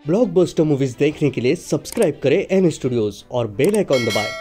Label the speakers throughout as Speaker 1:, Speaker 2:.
Speaker 1: Blockbuster movies देखने के लिए सब्सक्राइब करें एन स्टूडियोज और बेल आइकॉन दबाएं।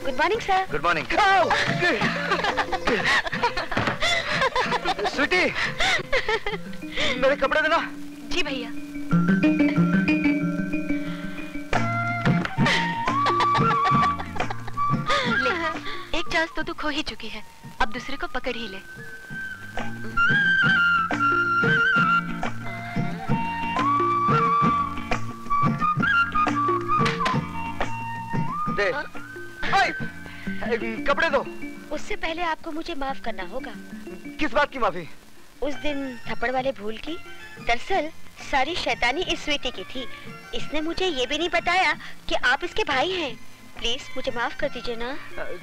Speaker 2: Good morning sir.
Speaker 3: Good morning. Sweetie, मेरे कपड़े देना।
Speaker 2: जी भैया। ले, एक चांस तो तू खो ही चुकी है, अब दूसरे को पकड़ ही ले।
Speaker 3: दे। कपड़े दो।
Speaker 2: उससे पहले आपको मुझे माफ करना होगा।
Speaker 3: किस बात की माफी?
Speaker 2: उस दिन थप्पड़ वाले भूल की। दरअसल सारी शैतानी इस स्वीटी की थी। इसने मुझे ये भी नहीं बताया कि आप इसके भाई हैं। प्लीज मुझे माफ कर दीजिए ना।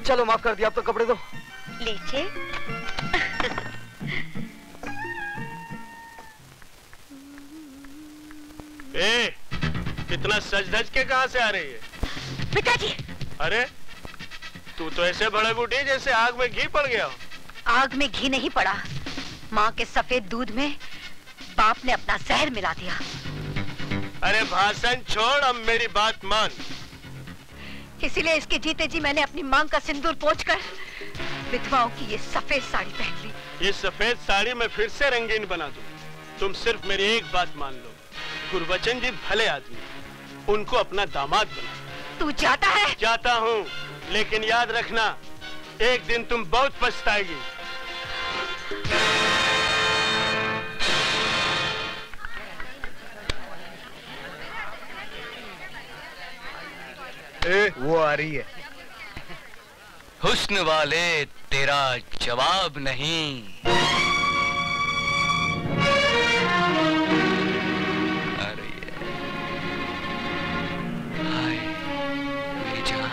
Speaker 3: चलो माफ कर दिया, अब तो कपड़े दो।
Speaker 2: लीजिए।
Speaker 4: ए, इतना सज धज के कहाँ से आ रही है?
Speaker 2: पिताजी।
Speaker 4: अरे तू तो ऐसे बड़े बूढ़ी जैसे आग में घी पड़ गया हो।
Speaker 2: आग में घी नहीं पड़ा, माँ के सफेद दूध में बाप ने अपना जहर मिला दिया।
Speaker 4: अरे भाषण छोड़, अब मेरी बात मान।
Speaker 2: इसीलिए इसके जीते जी मैंने अपनी मांग का सिंदूर पोंछकर विधवाओं की ये सफेद साड़ी पहन ली।
Speaker 4: ये सफेद साड़ी मैं फिर से रंगीन बना दूं। तुम सिर्फ मेरी एक बात मान लो, गुरबचन जी भले आदमी, उनको अपना दामाद बना।
Speaker 2: तू जाता है?
Speaker 4: जाता हूँ, लेकिन याद रखना, एक दिन तुम बहुत पछताएगी।
Speaker 3: वो आ रही है।
Speaker 5: हुस्न वाले तेरा जवाब नहीं। अरे हाय मेरी जान।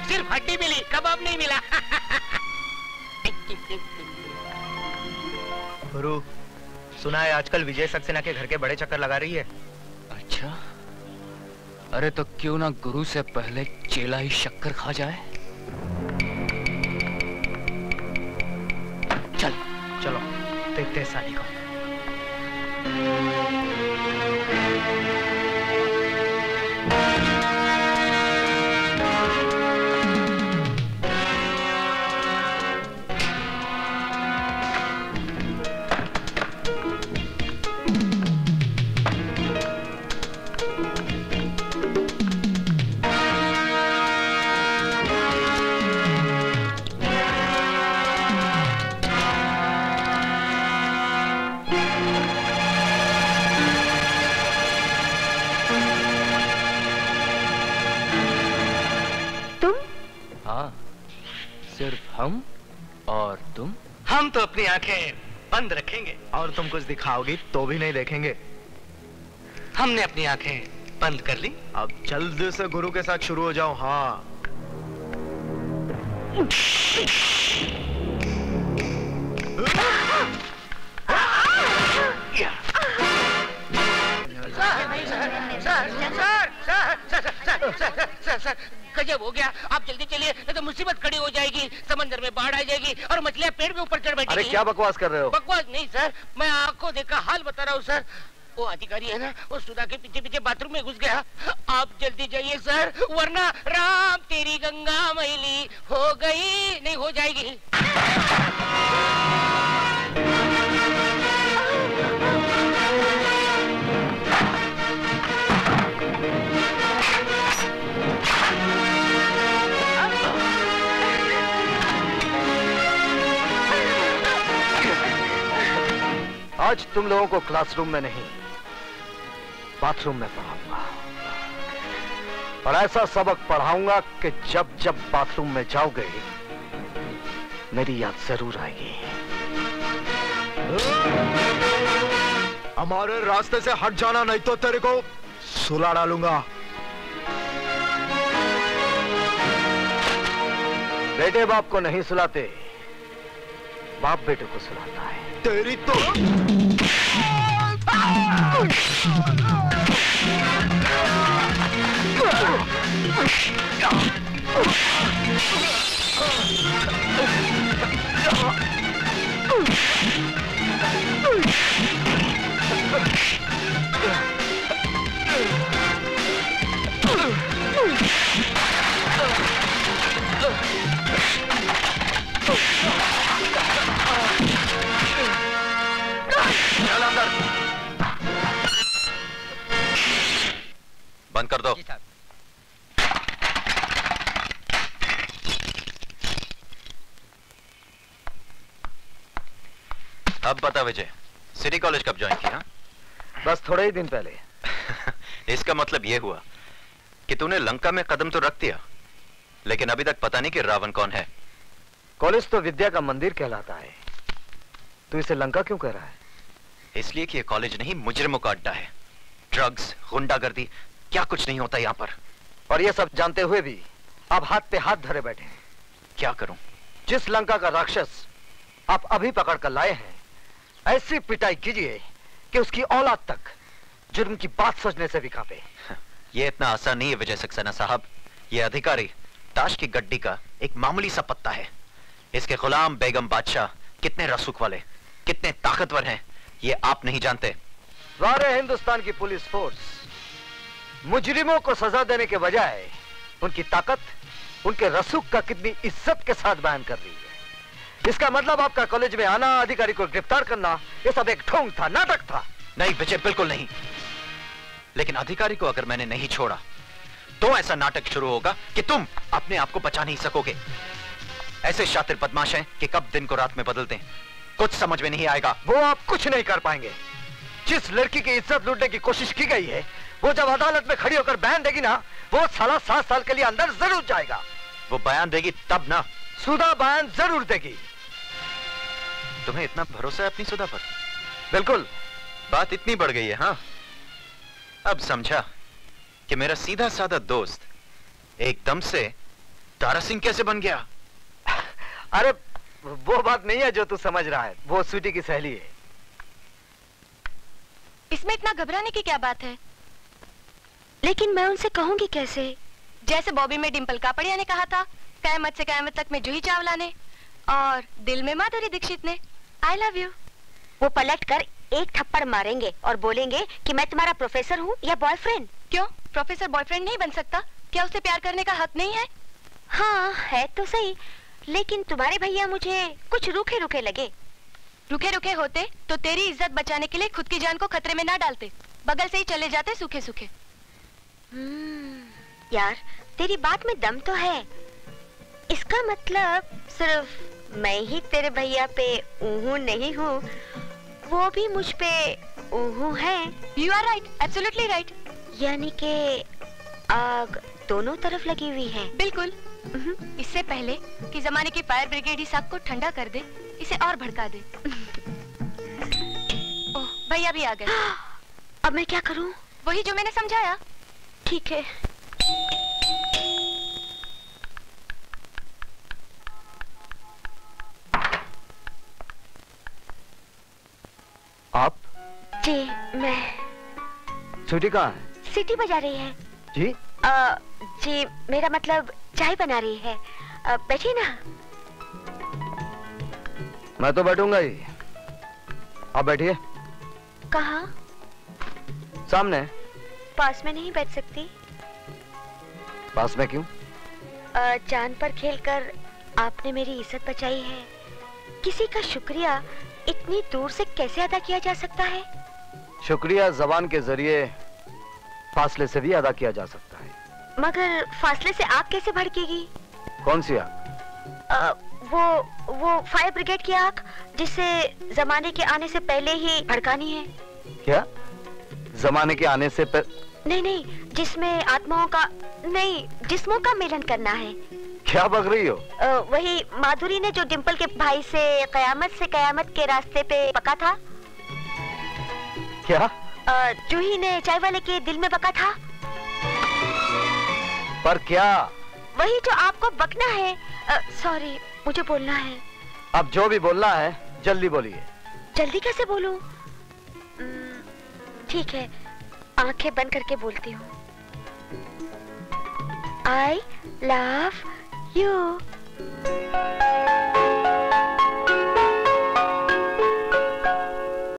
Speaker 6: सिर्फ हड्डी मिली, कबाब नहीं मिला।
Speaker 3: गुरु, सुना है आजकल विजय सक्सेना के घर के बड़े चक्कर लगा रही है।
Speaker 5: अच्छा, अरे तो क्यों ना गुरु से पहले चेला ही शक्कर खा जाए। चल
Speaker 3: चलो देखते हैं साली को।
Speaker 5: सिर्फ हम और तुम।
Speaker 6: हम तो अपनी आंखें बंद रखेंगे
Speaker 3: और तुम कुछ दिखाओगी तो भी नहीं देखेंगे।
Speaker 6: हमने अपनी आंखें बंद कर ली।
Speaker 3: अब जल्दी से गुरु के साथ शुरू हो जाओ। हाँ
Speaker 6: सर, गजब हो गया। आप जल्दी चलिए, नहीं तो मुसीबत खड़ी हो जाएगी। समंदर में बाढ़ आ जाएगी और मछलियां पेड़ के ऊपर चढ़ बैठेगी।
Speaker 3: अरे क्या बकवास कर रहे हो?
Speaker 6: बकवास नहीं सर, मैं आंखों देखा हाल बता रहा हूँ सर। वो अधिकारी है ना, वो सुधा के पीछे पीछे बाथरूम में घुस गया। आप जल्दी जाइए सर, वरना राम तेरी गंगा मैली हो गई नहीं हो जाएगी।
Speaker 3: आज तुम लोगों को क्लासरूम में नहीं, बाथरूम में पढ़ाऊंगा। और ऐसा सबक पढ़ाऊंगा कि जब जब बाथरूम में जाओगे मेरी याद जरूर आएगी। हमारे रास्ते से हट जाना, नहीं तो तेरे को सुला डालूंगा। बेटे बाप को नहीं सुलाते, बाप बेटे को सुलाता है। तेरी तो
Speaker 7: बंद कर दो।
Speaker 6: जी साहब।
Speaker 7: अब बता विजय, सिटी कॉलेज कब ज्वाइन किया?
Speaker 3: बस थोड़े ही दिन पहले।
Speaker 7: इसका मतलब यह हुआ कि तूने लंका में कदम तो रख दिया, लेकिन अभी तक पता नहीं कि रावण कौन है।
Speaker 3: कॉलेज तो विद्या का मंदिर कहलाता है, तू इसे लंका क्यों कह रहा है?
Speaker 7: इसलिए कि यह कॉलेज नहीं, मुजरिमों का अड्डा है। ड्रग्स, गुंडागर्दी, क्या कुछ नहीं होता यहां पर।
Speaker 3: और ये सब जानते हुए भी आप हाथ पे हाथ धरे बैठे हैं।
Speaker 7: क्या करूं?
Speaker 3: जिस लंका का राक्षस आप अभी पकड़ कर लाए हैं, ऐसी पिटाई कीजिए कि उसकी औलाद तक जुर्म की बात सोचने से भी कांपे।
Speaker 7: यह इतना आसान नहीं है विजय सक्सेना साहब। यह अधिकारी ताश की गड्डी का एक मामूली सा पत्ता है। इसके गुलाम बेगम बादशाह कितने रसूख वाले, कितने ताकतवर हैं, ये आप नहीं जानते।
Speaker 3: सारे हिंदुस्तान की पुलिस फोर्स मुजरिमों को सजा देने के बजाय उनकी ताकत, उनके रसूख का कितनी इज्जत के साथ बयान कर रही है। इसका मतलब आपका कॉलेज में आना, अधिकारी को गिरफ्तार करना, ये सब एक ढोंग था, नाटक था।
Speaker 7: नहीं विजय, बिल्कुल नहीं। लेकिन अधिकारी को अगर मैंने नहीं छोड़ा तो ऐसा नाटक शुरू होगा कि तुम अपने आप को बचा नहीं सकोगे। ऐसे शातिर बदमाश हैं कि कब दिन को रात में बदलते हैं, कुछ समझ में नहीं आएगा।
Speaker 3: वो आप कुछ नहीं कर पाएंगे। जिस लड़की की इज्जत लूटने की कोशिश की गई है, वो जब अदालत में खड़ी होकर बयान देगी ना, वो साला 7 साल के लिए अंदर जरूर जाएगा।
Speaker 7: वो बयान देगी तब ना।
Speaker 3: सुधा बयान जरूर देगी।
Speaker 7: तुम्हें इतना भरोसा है अपनी सुधा पर?
Speaker 3: बिल्कुल।
Speaker 7: बात इतनी बढ़ गई है। हाँ, अब समझा कि मेरा सीधा साधा दोस्त एकदम से तारा सिंह कैसे बन गया।
Speaker 3: अरे वो बात नहीं है जो तू समझ रहा है, वो स्वीटी की सहेली है।
Speaker 2: इसमें इतना घबराने की क्या बात है? लेकिन मैं उनसे कहूंगी कैसे? जैसे बॉबी में डिंपल कापड़िया ने कहा था, कयामत से कयामत तक में जूही चावला ने, और दिल में माधुरी दीक्षित ने, आई लव यू। वो पलट कर एक थप्पड़ मारेंगे और बोलेंगे कि मैं तुम्हारा प्रोफेसर हूँ या बॉयफ्रेंड। क्यों, प्रोफेसर बॉयफ्रेंड नहीं बन सकता? क्या उसे प्यार करने का हक नहीं है? हाँ है तो सही, लेकिन तुम्हारे भैया मुझे कुछ रूखे रूखे लगे। रूखे रूखे होते तो तेरी इज्जत बचाने के लिए खुद की जान को खतरे में ना डालते, बगल से ही चले जाते सूखे सूखे। यार तेरी बात में दम तो है। इसका मतलब सिर्फ मैं ही तेरे भैया पे ऊहू नहीं हूँ, वो भी मुझ पे ऊहू है। You are right, absolutely right. यानी कि आग दोनों तरफ लगी हुई है। बिल्कुल। इससे पहले कि जमाने की फायर ब्रिगेड ही साग को ठंडा कर दे, इसे और भड़का दे। ओह, भैया भी आ गए। अब मैं क्या करूं? वही जो मैंने समझाया। ठीक है।
Speaker 3: आप?
Speaker 2: जी मैं।
Speaker 3: स्वीटी कहाँ है?
Speaker 2: सीटी बजा रही है।
Speaker 3: जी?
Speaker 2: जी मेरा मतलब चाय बना रही है। बैठिए ना।
Speaker 3: मैं तो बैठूंगा ही, आप बैठिए।
Speaker 2: कहाँ?
Speaker 3: सामने।
Speaker 2: पास में नहीं बैठ सकती?
Speaker 3: पास में क्यों?
Speaker 2: जान पर खेलकर आपने मेरी इज्जत बचाई है। किसी का शुक्रिया इतनी दूर से कैसे अदा किया जा सकता है?
Speaker 3: शुक्रिया जबान के जरिए फासले से भी अदा किया जा सकता है।
Speaker 2: मगर फासले से आग कैसे भड़केगी?
Speaker 3: कौन सी आग?
Speaker 2: वो फायर ब्रिगेड की आग, जिसे जमाने के आने से पहले ही भड़कानी है।
Speaker 3: क्या? जमाने के आने से
Speaker 2: नहीं, जिसमें आत्माओं का नहीं, जिस्मों का मिलन करना है।
Speaker 3: क्या बक रही हो?
Speaker 2: वही माधुरी ने जो डिंपल के भाई से कयामत के रास्ते पे बका था।
Speaker 3: क्या?
Speaker 2: जूही ने चाय वाले के दिल में बका था।
Speaker 3: पर क्या?
Speaker 2: वही जो आपको बकना है। सॉरी, मुझे बोलना है।
Speaker 3: अब जो भी बोलना है जल्दी बोलिए।
Speaker 2: जल्दी कैसे बोलूं? ठीक है, आंखें बंद करके बोलती हूँ। I love you.